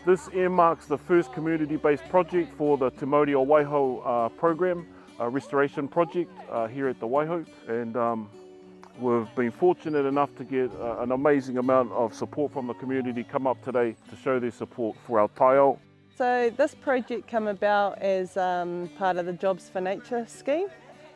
This earmarks the first community-based project for the Te Waihou program, restoration project here at the Waihou, and we've been fortunate enough to get an amazing amount of support from the community come up today to show their support for our taiao. So this project came about as part of the Jobs for Nature scheme,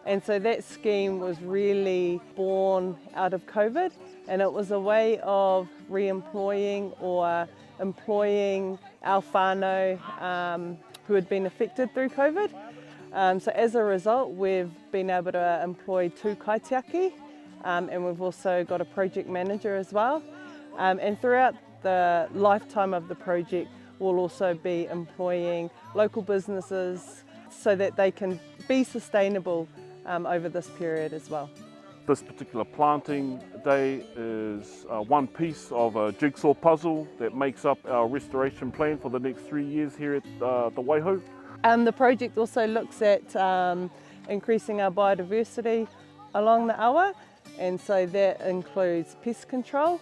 and so that scheme was really born out of COVID, and it was a way of re-employing or employing our whānau who had been affected through COVID. So as a result, we've been able to employ 2 kaitiaki, and we've also got a project manager as well. And throughout the lifetime of the project, we'll also be employing local businesses so that they can be sustainable over this period as well. This particular planting day is one piece of a jigsaw puzzle that makes up our restoration plan for the next 3 years here at the Waihou. The project also looks at increasing our biodiversity along the awa, and so that includes pest control.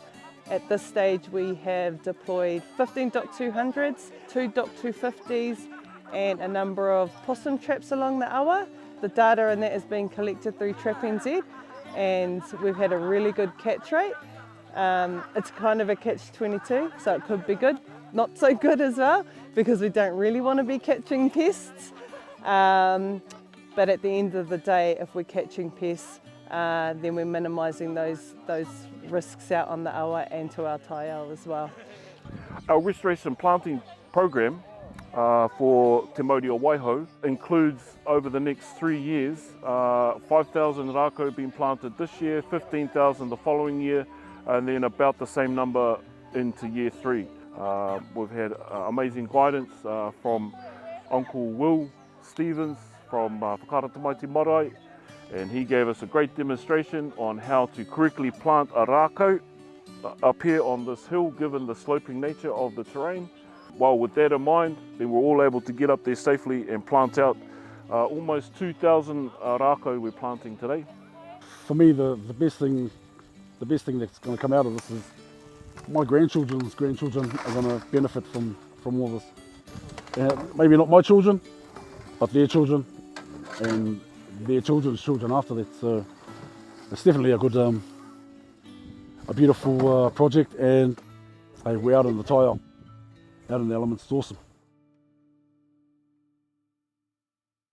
At this stage we have deployed 15 DOC200s, 2 DOC250s and a number of possum traps along the awa. The data in that is being collected through TrapNZ, and we've had a really good catch rate. It's kind of a catch-22, so it could be good, not so good as well, because we don't really want to be catching pests. But at the end of the day, if we're catching pests, then we're minimising those risks out on the awa and to our taiao as well. Our restoration planting program for Te Waihou includes, over the next 3 years, 5,000 rākau being planted this year, 15,000 the following year, and then about the same number into year 3. We've had amazing guidance from Uncle Will Stevens from Whakaratamaiti Marae, and he gave us a great demonstration on how to correctly plant a rākau up here on this hill, given the sloping nature of the terrain. Well, with that in mind, then we're all able to get up there safely and plant out almost 2,000 rākau we're planting today. For me, the best thing that's going to come out of this is my grandchildren's grandchildren are going to benefit from all this. Maybe not my children, but their children and their children's children after that. So it's definitely a beautiful project, and hey, we're out in the taiao, out in the elements. It's awesome.